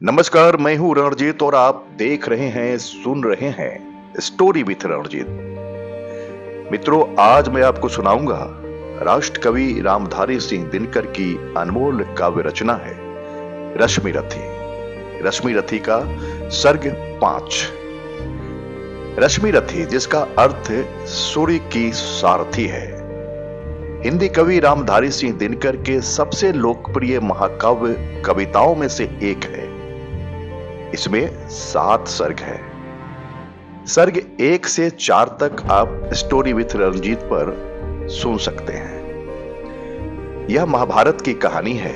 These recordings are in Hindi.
नमस्कार, मैं हूं रणजीत और आप देख रहे हैं, सुन रहे हैं स्टोरी विथ रणजीत। मित्रों, आज मैं आपको सुनाऊंगा राष्ट्र कवि रामधारी सिंह दिनकर की अनमोल काव्य रचना है रश्मि रथी। रश्मि रथी का सर्ग 5। रश्मि रथी, जिसका अर्थ सूर्य की सारथी है, हिंदी कवि रामधारी सिंह दिनकर के सबसे लोकप्रिय महाकाव्य कविताओं में से एक है। इसमें 7 सर्ग है। सर्ग 1 से 4 तक आप स्टोरी विथ रंजीत पर सुन सकते हैं। यह महाभारत की कहानी है।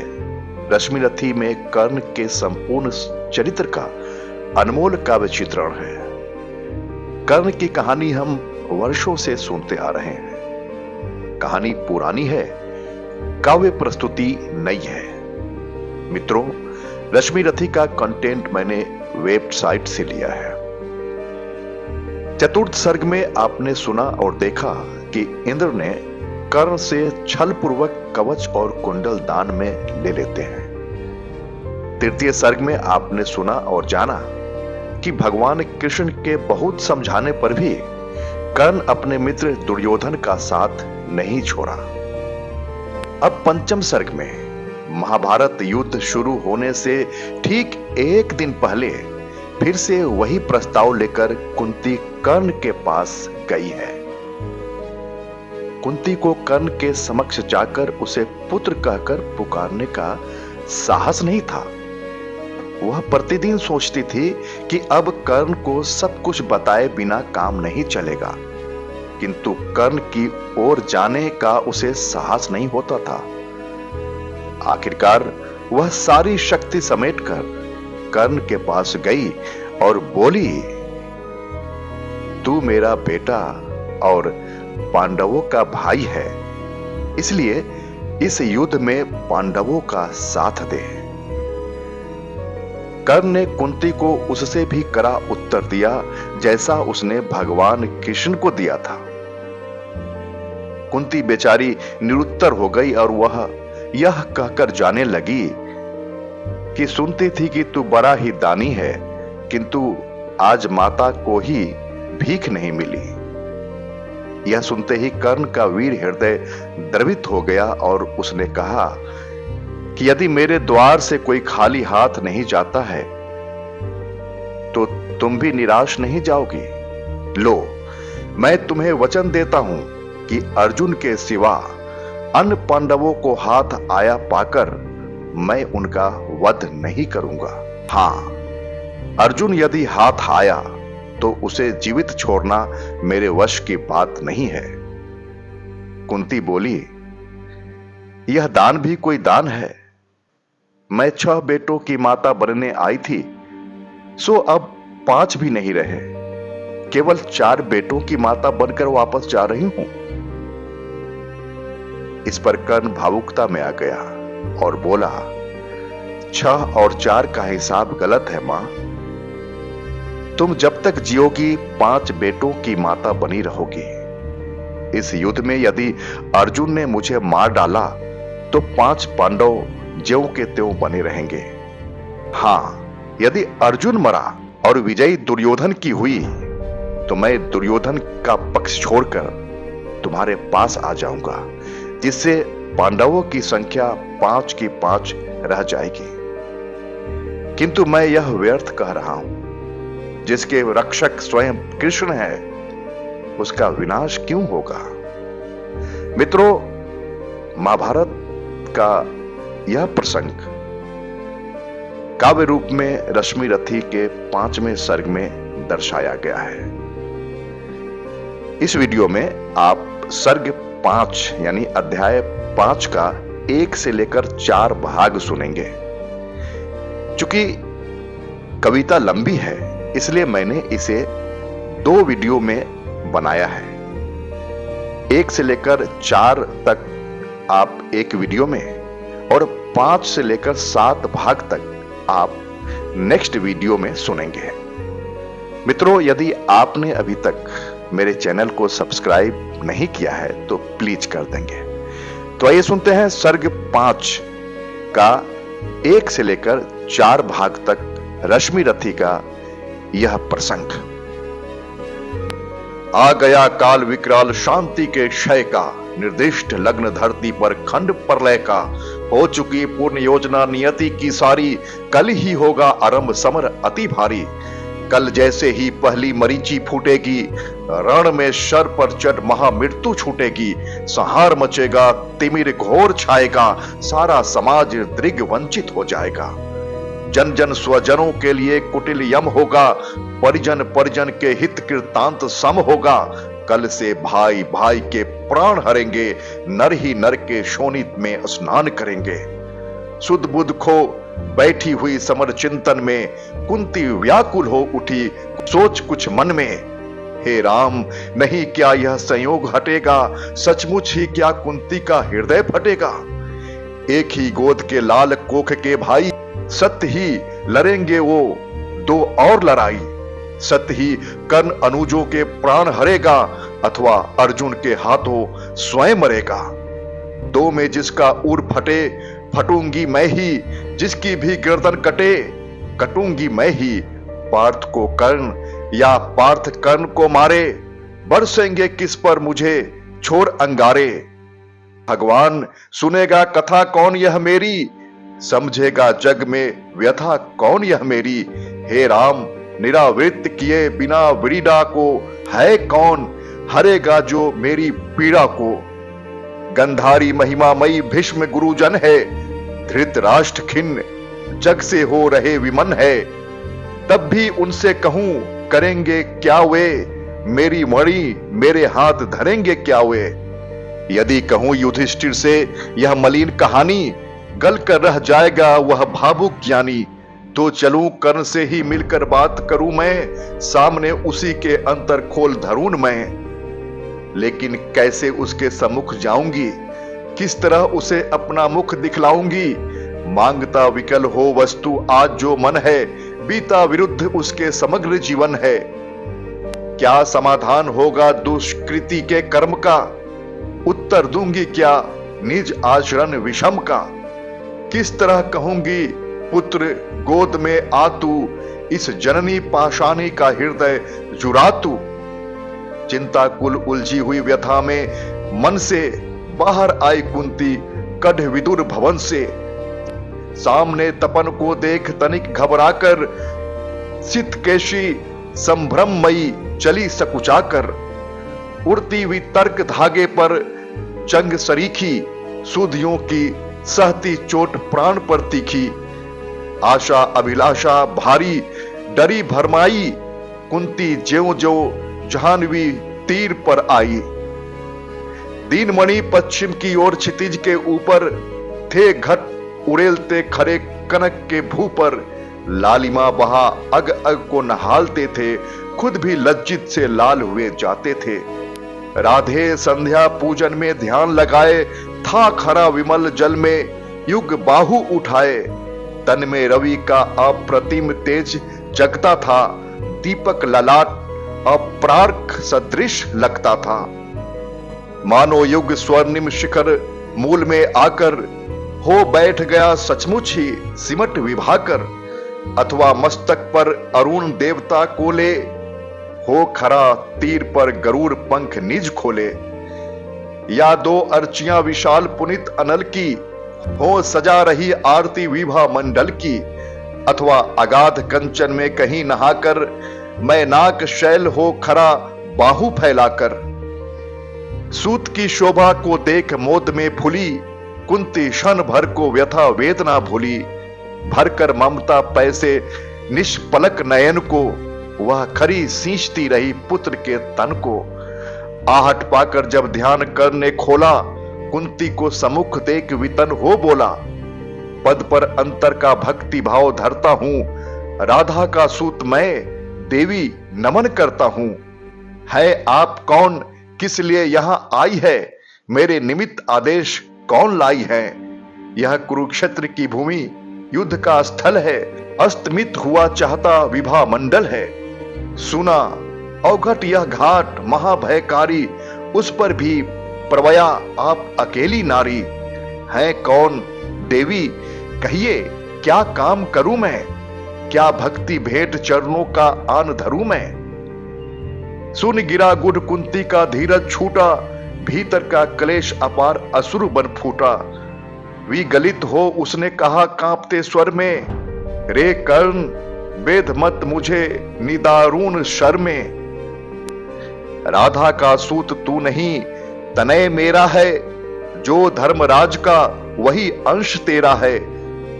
रश्मि रथी में कर्ण के संपूर्ण चरित्र का अनमोल काव्य चित्रण है। कर्ण की कहानी हम वर्षों से सुनते आ रहे हैं। कहानी पुरानी है, काव्य प्रस्तुति नई है। मित्रों, रश्मि रथी का कंटेंट मैंने वेबसाइट से लिया है। चतुर्थ सर्ग में आपने सुना और देखा कि इंद्र ने कर्ण से छल पूर्वक कवच और कुंडल दान में ले लेते हैं। तृतीय सर्ग में आपने सुना और जाना कि भगवान कृष्ण के बहुत समझाने पर भी कर्ण अपने मित्र दुर्योधन का साथ नहीं छोड़ा। अब पंचम सर्ग में महाभारत युद्ध शुरू होने से ठीक 1 दिन पहले फिर से वही प्रस्ताव लेकर कुंती कर्ण के पास गई है। कुंती को कर्ण के समक्ष जाकर उसे पुत्र कहकर पुकारने का साहस नहीं था। वह प्रतिदिन सोचती थी कि अब कर्ण को सब कुछ बताए बिना काम नहीं चलेगा, किंतु कर्ण की ओर जाने का उसे साहस नहीं होता था। आखिरकार वह सारी शक्ति समेटकर कर्ण के पास गई और बोली, तू मेरा बेटा और पांडवों का भाई है, इसलिए इस युद्ध में पांडवों का साथ दे। कर्ण ने कुंती को उससे भी कड़ा उत्तर दिया, जैसा उसने भगवान कृष्ण को दिया था। कुंती बेचारी निरुत्तर हो गई और वह यह कहकर जाने लगी कि सुनती थी कि तू बड़ा ही दानी है, किंतु आज माता को ही भीख नहीं मिली। यह सुनते ही कर्ण का वीर हृदय द्रवित हो गया और उसने कहा कि यदि मेरे द्वार से कोई खाली हाथ नहीं जाता है तो तुम भी निराश नहीं जाओगी। लो, मैं तुम्हें वचन देता हूं कि अर्जुन के सिवा अन्य पांडवों को हाथ आया पाकर मैं उनका वध नहीं करूंगा। हां, अर्जुन यदि हाथ आया तो उसे जीवित छोड़ना मेरे वश की बात नहीं है। कुंती बोली, यह दान भी कोई दान है। मैं 6 बेटों की माता बनने आई थी, सो अब 5 भी नहीं रहे, केवल 4 बेटों की माता बनकर वापस जा रही हूं। इस पर कर्ण भावुकता में आ गया और बोला, 6 और 4 का हिसाब गलत है मां। तुम जब तक जियोगी 5 बेटों की माता बनी रहोगी। इस युद्ध में यदि अर्जुन ने मुझे मार डाला तो 5 पांडव ज्यों के त्यों बने रहेंगे। हां, यदि अर्जुन मरा और विजयी दुर्योधन की हुई तो मैं दुर्योधन का पक्ष छोड़कर तुम्हारे पास आ जाऊंगा, जिससे पांडवों की संख्या 5 की 5 रह जाएगी। किंतु मैं यह व्यर्थ कह रहा हूं। जिसके रक्षक स्वयं कृष्ण है, उसका विनाश क्यों होगा। मित्रों, महाभारत का यह प्रसंग काव्य रूप में रश्मि रथी के 5वें सर्ग में दर्शाया गया है। इस वीडियो में आप सर्ग 5 यानी अध्याय 5 का 1 से लेकर 4 भाग सुनेंगे। चूंकि कविता लंबी है, इसलिए मैंने इसे 2 वीडियो में बनाया है। 1 से लेकर 4 तक आप एक वीडियो में और 5 से लेकर 7 भाग तक आप नेक्स्ट वीडियो में सुनेंगे। मित्रों, यदि आपने अभी तक मेरे चैनल को सब्सक्राइब नहीं किया है तो प्लीज कर देंगे। तो आइए सुनते हैं सर्ग 5 का 1 से लेकर 4 भाग तक रश्मि रथी का यह प्रसंग। आ गया काल विकराल शांति के क्षय का, निर्दिष्ट लग्न धरती पर खंड प्रलय का। हो चुकी पूर्ण योजना नियति की सारी, कल ही होगा आरंभ समर अति भारी। कल जैसे ही पहली मरीची फूटेगी, रण में शर पर चढ़ महामृत्यु छूटेगी। संहार मचेगा, तिमिर घोर छाएगा, सारा समाज दृग वंचित हो जाएगा। जन जन स्वजनों के लिए कुटिल यम होगा, परिजन परिजन के हित कृतांत सम होगा। कल से भाई भाई के प्राण हरेंगे, नर ही नर के शोणित में स्नान करेंगे। सुध बुध खो बैठी हुई समर चिंतन में, कुंती व्याकुल हो उठी सोच कुछ मन में। हे राम, नहीं क्या यह संयोग हटेगा, सचमुच ही क्या कुंती का हृदय फटेगा। एक ही गोद के लाल कोख के भाई, सत्य ही लड़ेंगे वो दो और लड़ाई। सत्य ही कर्ण अनुजों के प्राण हरेगा, अथवा अर्जुन के हाथों स्वयं मरेगा। दो में जिसका उर फटे, फटूंगी मैं ही, जिसकी भी गर्दन कटे, कटूंगी मैं ही। पार्थ को कर्ण या पार्थ कर्ण को मारे, बरसेंगे किस पर मुझे छोर अंगारे। भगवान सुनेगा कथा कौन यह मेरी, समझेगा जग में व्यथा कौन यह मेरी। हे राम, निरावृत्त किए बिना विड़ीडा को, है कौन हरेगा जो मेरी पीड़ा को। गंधारी महिमामयी भीष्म गुरुजन है, धृतराष्ट्र खिन्न जग से हो रहे विमन है। तब भी उनसे कहूं करेंगे क्या वे, मेरी मणि मेरे हाथ धरेंगे क्या वे। यदि कहूं युधिष्ठिर से यह मलिन कहानी, गल कर रह जाएगा वह भावुक ज्ञानी। तो चलूं कर्ण से ही मिलकर बात करूं मैं, सामने उसी के अंतर खोल धरूं मैं। लेकिन कैसे उसके सम्मुख जाऊंगी, किस तरह उसे अपना मुख दिखलाऊंगी। मांगता विकल हो वस्तु आज जो मन है, बीता विरुद्ध उसके समग्र जीवन है। क्या समाधान होगा दुष्कृति के कर्म का, उत्तर दूंगी क्या निज आचरण विषम का। किस तरह कहूंगी पुत्र गोद में आतु, इस जननी पाषाणी का हृदय जुरातु। चिंता कुल उलझी हुई व्यथा में मन से बाहर आई कुंती कढ़ विदुर भवन से। सामने तपन को देख तनिक घबराकर, सितकेशी संभ्रममयी चली सकुचाकर। उड़ती वितर्क धागे पर चंग सरीखी, सुधियों की सहती चोट प्राण पर तीखी। आशा अभिलाषा भारी डरी भरमाई, कुंती ज्यों ज्यों जाह्नवी तीर पर आई। दीनमणि पश्चिम की ओर क्षितिज के ऊपर थे घट उड़ेलते खरे कनक के भू पर। लालिमा बहा अग अग को नहालते थे, खुद भी लज्जित से लाल हुए जाते थे। राधे संध्या पूजन में ध्यान लगाए, था खरा विमल जल में युग बाहु उठाए। तन में रवि का अप्रतिम तेज जगता था, दीपक ललाट अप्रार्क सदृश लगता था। मानो युग स्वर्णिम शिखर मूल में आकर, हो बैठ गया सचमुच ही सिमट विभाकर। अथवा मस्तक पर अरुण देवता को ले, हो खरा तीर पर गरुड़ पंख निज खोले। या दो अर्चियां विशाल पुनित अनल की, हो सजा रही आरती विभा मंडल की। अथवा अगाध कंचन में कहीं नहाकर, मैं नाक शैल हो खरा बाहु फैलाकर। सूत की शोभा को देख मोद में फुली, कुंती क्षण भर को व्यथा वेदना भूली। भरकर ममता पैसे निष्पलक नयन को, वह खरी सींचती रही पुत्र के तन को। आहट पाकर जब ध्यान करने खोला, कुंती को सम्मुख देख वितन हो बोला। पद पर अंतर का भक्ति भाव धरता हूं, राधा का सूत मैं देवी नमन करता हूं। है आप कौन, किस लिए यहां आई है, मेरे निमित्त आदेश कौन लाई है। यह कुरुक्षेत्र की भूमि युद्ध का स्थल है, अस्तमित हुआ चाहता विभा मंडल है। सुना अवघट यह घाट महाभयकारी, उस पर भी प्रवया आप अकेली नारी। हैं कौन देवी कहिए, क्या काम करूं मैं, क्या भक्ति भेंट चरणों का आन धरूं मैं। सुन गिरा गुड कुंती का धीरज छूटा, भीतर का क्लेश अपार असुर बन फूटा। विगलित हो उसने कहा कांपते स्वर में, रे कर्ण वेद मत मुझे निदारुण शर में। राधा का सूत तू नहीं तनय मेरा है, जो धर्मराज का वही अंश तेरा है।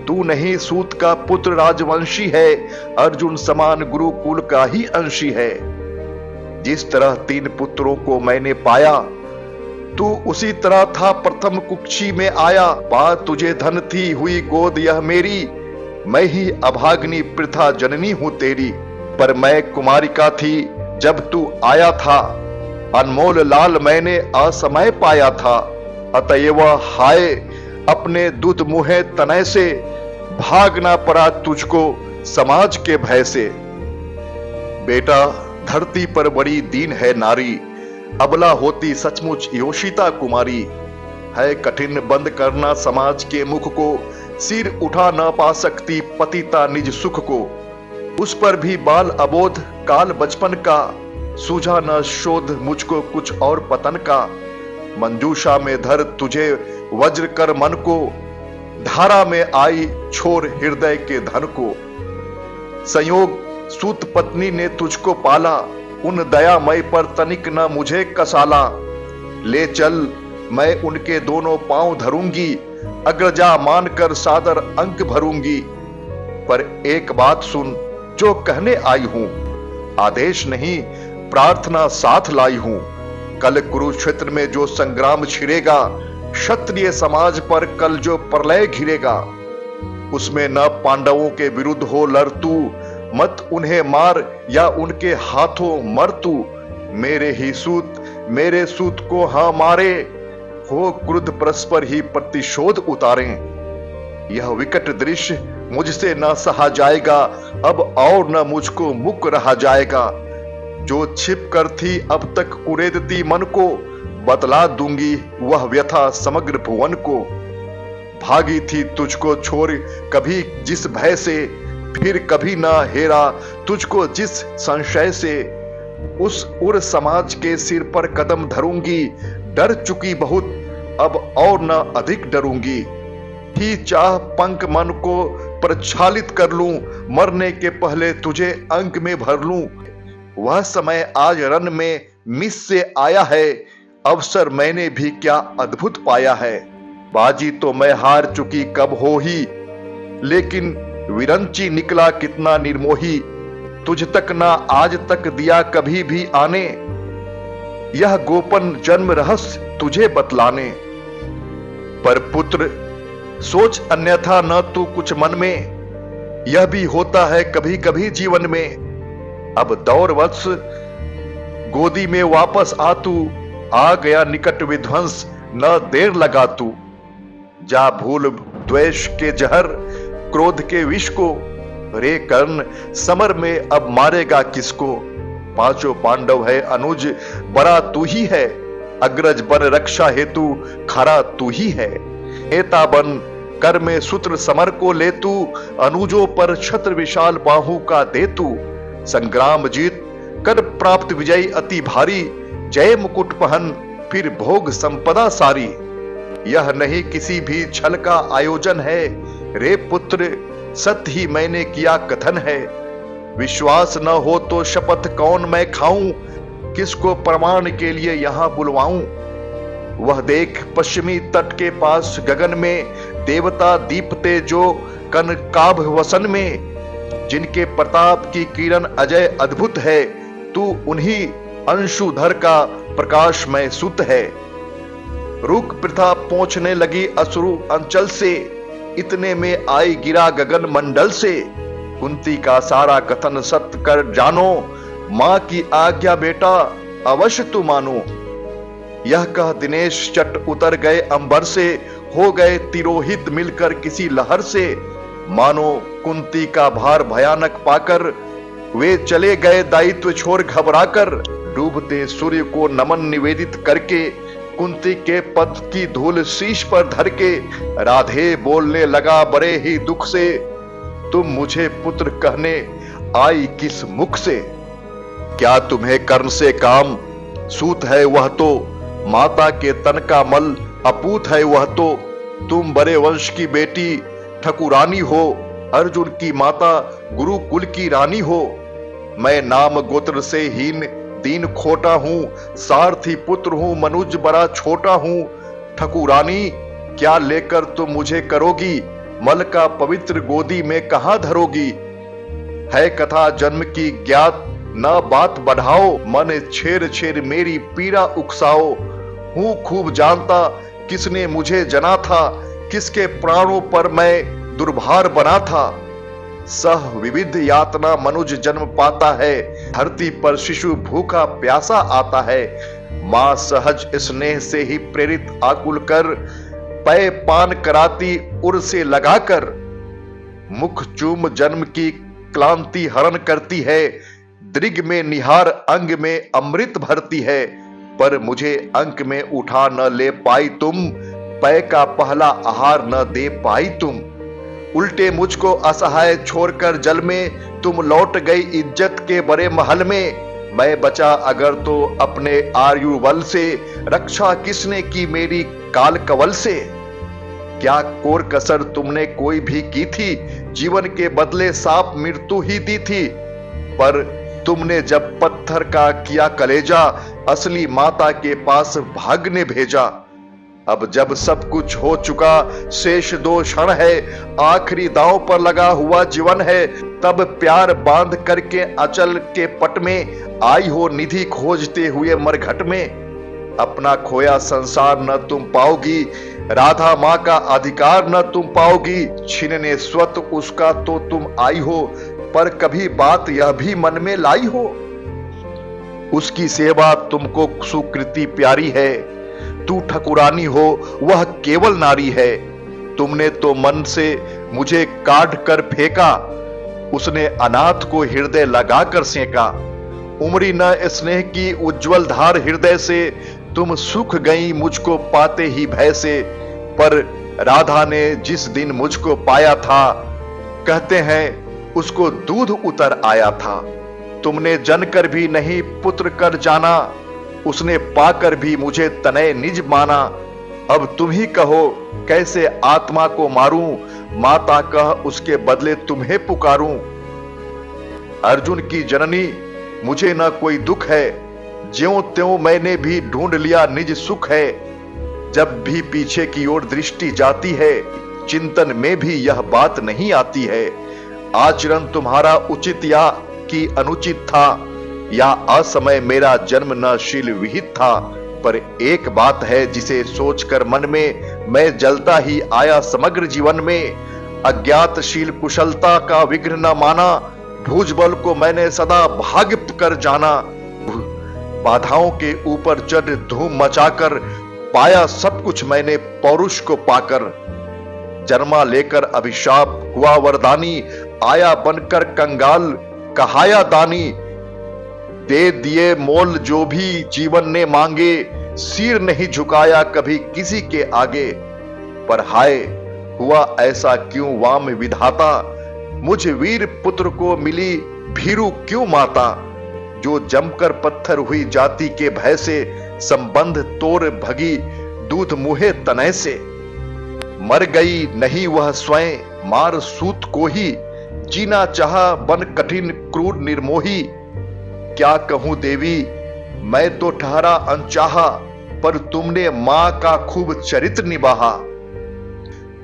तू नहीं सूत का पुत्र राजवंशी है, अर्जुन समान गुरुकुल का ही अंशी है। जिस तरह 3 पुत्रों को मैंने पाया, तू उसी तरह था प्रथम कुक्षी में आया। बात तुझे धन थी हुई गोद यह मेरी, मैं ही अभाग्नि प्रथा जननी हूं तेरी। पर मैं कुमारिका थी जब तू आया था, अनमोल लाल मैंने असमय पाया था। अतएव हाय अपने दूध मुहे तनय से, भागना पड़ा तुझको समाज के भय से। बेटा धरती पर बड़ी दीन है नारी, अबला होती सचमुच योशिता कुमारी। है कठिन बंद करना समाज के मुख को, सिर उठा न पा सकती पतिता निज सुख को। उस पर भी बाल अबोध काल बचपन का, सूझा न शोध मुझको कुछ और पतन का। मंजूषा में धर तुझे वज्र कर मन को, धारा में आई छोर हृदय के धन को। संयोग सूत पत्नी ने तुझको पाला, उन दयामय पर तनिक न मुझे कसाला। ले चल मैं उनके दोनों पांव धरूंगी, अग्रजा मानकर सादर अंक भरूंगी। पर एक बात सुन जो कहने आई हूं, आदेश नहीं प्रार्थना साथ लाई हूं। कल कुरुक्षेत्र में जो संग्राम छिड़ेगा, क्षत्रिय समाज पर कल जो प्रलय घिरेगा, उसमें न पांडवों के विरुद्ध हो लड़ तू, मत उन्हें मार या उनके हाथों मर तू। मेरे सूत को हाँ मारे, हो क्रुद्ध परस्पर ही प्रतिशोध उतारें। यह विकट दृश्य मुझसे न सहा जाएगा, अब और न मुझको मुक रहा जाएगा। जो छिप कर थी अब तक कुरेदती मन को, बतला दूंगी वह व्यथा समग्र भुवन को। भागी थी तुझको छोड़ कभी जिस भय से, फिर कभी ना हेरा तुझको जिस संशय से। उस उर समाज के सिर पर कदम धरूंगी, डर चुकी बहुत अब और न अधिक डरूंगी। ही चाह पंख मन को प्रक्षालित कर लूं, मरने के पहले तुझे अंक में भर लूं। वह समय आज रन में मिस से आया है, अवसर मैंने भी क्या अद्भुत पाया है। बाजी तो मैं हार चुकी कब हो ही, लेकिन विरंची निकला कितना निर्मोही। तुझ तक ना आज तक दिया कभी भी आने, यह गोपन जन्म रहस्य तुझे बतलाने। पर पुत्र सोच अन्यथा न तू कुछ मन में, यह भी होता है कभी कभी जीवन में। अब दौर वत्स गोदी में वापस आ तू, आ गया निकट विध्वंस न देर लगा तू। जा भूल द्वेष के जहर क्रोध के विष को, रे कर्ण समर में अब मारेगा किसको। 5 पांडव है अनुज बड़ा तू ही है, अग्रज बन रक्षा हेतु खरा तू ही है। नेता बन कर में सूत्र समर को ले तू, अनुजों पर छत्र विशाल बाहु का दे तू। संग्राम जीत कर प्राप्त विजय अति भारी, जय मुकुट पहन फिर भोग संपदा सारी। यह नहीं किसी भी छल का आयोजन है, रे पुत्र सत्य ही मैंने किया कथन है। विश्वास न हो तो शपथ कौन मैं खाऊं, किसको प्रमाण के लिए यहां बुलवाऊं। वह देख पश्चिमी तट के पास गगन में, देवता दीपते जो कनकाभ वसन में। जिनके प्रताप की किरण अजय अद्भुत है, तू उन्हीं अंशुधर का प्रकाशमय सुत है। रुक प्रथा पहुंचने लगी असुरु अंचल से, इतने में आई गिरा गगन मंडल से। कुंती का सारा कथन सत्य कर जानो, मां की आज्ञा बेटा अवश्य तू मानो। यह कह दिनेश चट उतर गए अंबर से, हो गए तिरोहित मिलकर किसी लहर से। मानो कुंती का भार भयानक पाकर, वे चले गए दायित्व छोड़ घबराकर। डूबते सूर्य को नमन निवेदित करके, कुंती के पद की धूल शीश पर धर के, राधे बोलने लगा बड़े ही दुख से। तुम मुझे पुत्र कहने आई किस मुख से? क्या तुम्हें कर्ण से काम सूत है वह तो, माता के तन का मल अपूत है वह तो। तुम बड़े वंश की बेटी ठकुरानी हो, अर्जुन की माता गुरुकुल की रानी हो। मैं नाम गोत्र से हीन दीन खोटा हूं, सारथी पुत्र हूं मनुज बड़ा छोटा हूं। ठकुरानी क्या लेकर तुम मुझे करोगी, मल का पवित्र गोदी में कहां धरोगी? है कथा जन्म की ज्ञात न बात बढ़ाओ, मन छेर छेर मेरी पीड़ा उकसाओ। हूं खूब जानता किसने मुझे जना था, किसके प्राणों पर मैं दुर्भार बना था। सह विविध यातना मनुज जन्म पाता है, धरती पर शिशु भूखा प्यासा आता है। मां सहज स्नेह से ही प्रेरित आकुल कर, पय पान कराती उर से लगाकर। मुख चूम जन्म की क्लांति हरण करती है, दृग में निहार अंग में अमृत भरती है। पर मुझे अंक में उठा न ले पाई तुम, पय का पहला आहार न दे पाई तुम। उल्टे मुझको असहाय छोड़कर जल में, तुम लौट गई इज्जत के बड़े महल में। मैं बचा अगर तो अपने आयु बल से, रक्षा किसने की मेरी काल कवल से? क्या कोर कसर तुमने कोई भी की थी, जीवन के बदले साफ मृत्यु ही दी थी। पर तुमने जब पत्थर का किया कलेजा, असली माता के पास भागने भेजा। अब जब सब कुछ हो चुका शेष 2 क्षण है, आखिरी दांव पर लगा हुआ जीवन है। तब प्यार बांध करके अचल के पट में, आई हो निधि खोजते हुए मरघट में। अपना खोया संसार न तुम पाओगी, राधा माँ का अधिकार न तुम पाओगी। छीनने स्वत उसका तो तुम आई हो, पर कभी बात यह भी मन में लाई हो, उसकी सेवा तुमको सुकृति प्यारी है। तू ठकुरानी हो वह केवल नारी है, तुमने तो मन से मुझे काट कर फेंका। उसने अनाथ को हृदय लगाकर सेका, उमड़ी न स्नेह की उज्जवल धार हृदय से। तुम सुख गई मुझको पाते ही भय से, पर राधा ने जिस दिन मुझको पाया था, कहते हैं उसको दूध उतर आया था। तुमने जनकर भी नहीं पुत्र कर जाना, उसने पाकर भी मुझे तनय निज माना। अब तुम ही कहो कैसे आत्मा को मारूं, माता कह उसके बदले तुम्हें पुकारूं। अर्जुन की जननी मुझे न कोई दुख है, ज्यों त्यों मैंने भी ढूंढ लिया निज सुख है। जब भी पीछे की ओर दृष्टि जाती है, चिंतन में भी यह बात नहीं आती है। आचरण तुम्हारा उचित या कि अनुचित था, या असमय मेरा जन्म न शील विहित था। पर एक बात है जिसे सोचकर मन में मैं जलता ही आया समग्र जीवन में। अज्ञातशील कुशलता का विघ्न न माना, भुजबल को मैंने सदा भाग्य कर जाना। बाधाओं के ऊपर चढ़ धूम मचाकर, पाया सब कुछ मैंने पौरुष को पाकर। जन्मा लेकर अभिशाप हुआ वरदानी, आया बनकर कंगाल कहाया दानी। दे दिए मोल जो भी जीवन ने मांगे, सिर नहीं झुकाया कभी किसी के आगे। पर हाय हुआ ऐसा क्यों वाम विधाता, मुझ वीर पुत्र को मिली भीरू क्यों माता। जो जमकर पत्थर हुई जाति के भय से, संबंध तोड़ भगी दूध मुहे तनय से। मर गई नहीं वह स्वयं मार सूत को ही, जीना चाहा बन कठिन क्रूर निर्मोही। क्या कहूं देवी मैं तो ठहरा अनचाहा, पर तुमने मां का खूब चरित्र निभाहा।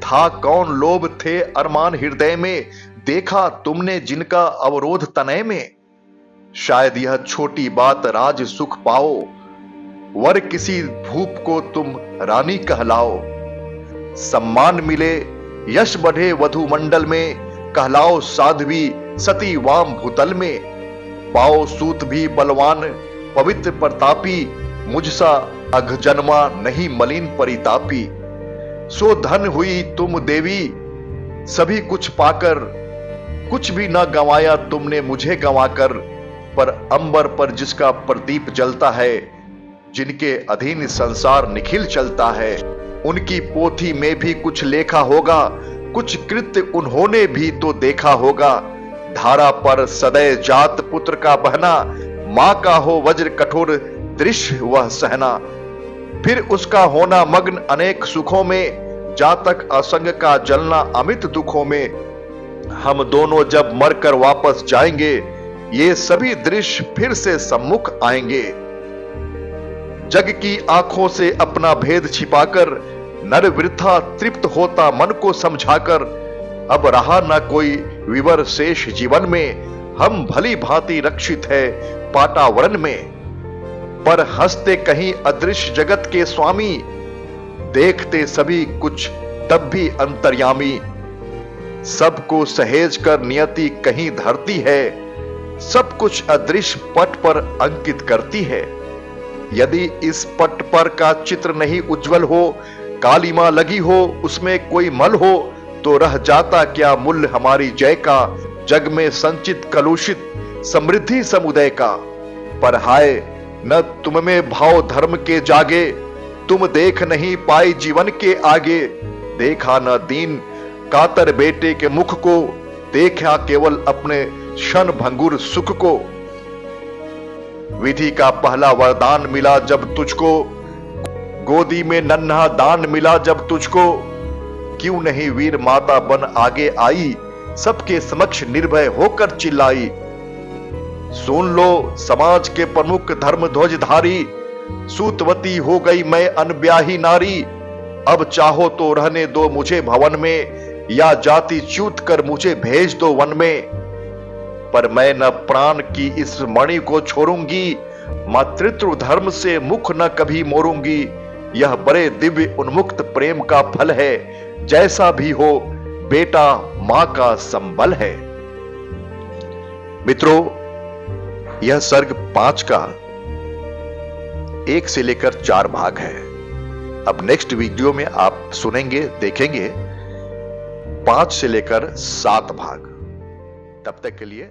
था कौन लोभ थे अरमान हृदय में, देखा तुमने जिनका अवरोध तनय में। शायद यह छोटी बात राज सुख पाओ, वर किसी भूप को तुम रानी कहलाओ। सम्मान मिले यश बढ़े वधु मंडल में, कहलाओ साध्वी सती वाम भूतल में। पाओ सूत भी बलवान पवित्र प्रतापी, मुझसा अघ जन्मा नहीं मलिन परितापी। सो धन हुई तुम देवी सभी कुछ पाकर, कुछ भी न गंवाया तुमने मुझे गंवाकर। पर अंबर पर जिसका प्रदीप जलता है, जिनके अधीन संसार निखिल चलता है, उनकी पोथी में भी कुछ लेखा होगा। कुछ कृत्य उन्होंने भी तो देखा होगा। धारा पर सदैव जात पुत्र का बहना, मां का हो वज्र कठोर दृश्य वह सहना। फिर उसका होना मग्न अनेक सुखों में, जातक असंग का जलना अमित दुखों में। हम दोनों जब मरकर वापस जाएंगे, ये सभी दृश्य फिर से सम्मुख आएंगे। जग की आंखों से अपना भेद छिपाकर, नर वृथा तृप्त होता मन को समझाकर। अब रहा न कोई विवर शेष जीवन में, हम भली भांति रक्षित है पाटावरण में। पर हंसते कहीं अदृश्य जगत के स्वामी, देखते सभी कुछ तब भी अंतर्यामी। सबको सहेज कर नियति कहीं धरती है, सब कुछ अदृश्य पट पर अंकित करती है। यदि इस पट पर का चित्र नहीं उज्जवल हो, कालिमा लगी हो उसमें कोई मल हो, तो रह जाता क्या मूल्य हमारी जय का, जग में संचित कलुषित समृद्धि समुदय का। पर हाय न तुम में भाव धर्म के जागे, तुम देख नहीं पाई जीवन के आगे। देखा न दीन कातर बेटे के मुख को, देखा केवल अपने क्षण भंगुर सुख को। विधि का पहला वरदान मिला जब तुझको, गोदी में नन्हा दान मिला जब तुझको। क्यों नहीं वीर माता बन आगे आई, सबके समक्ष निर्भय होकर चिल्लाई। सुन लो समाज के प्रमुख धर्म ध्वजधारी, सूतवती हो गई मैं अनब्याही नारी। अब चाहो तो रहने दो मुझे भवन में, या जाति च्युत कर मुझे भेज दो वन में। पर मैं न प्राण की इस मणि को छोड़ूंगी, मातृत्व धर्म से मुख न कभी मोड़ूंगी। यह बड़े दिव्य उन्मुक्त प्रेम का फल है, जैसा भी हो बेटा मां का संबल है। मित्रों, यह सर्ग 5 का 1 से लेकर 4 भाग है। अब नेक्स्ट वीडियो में आप सुनेंगे, देखेंगे 5 से लेकर 7 भाग। तब तक के लिए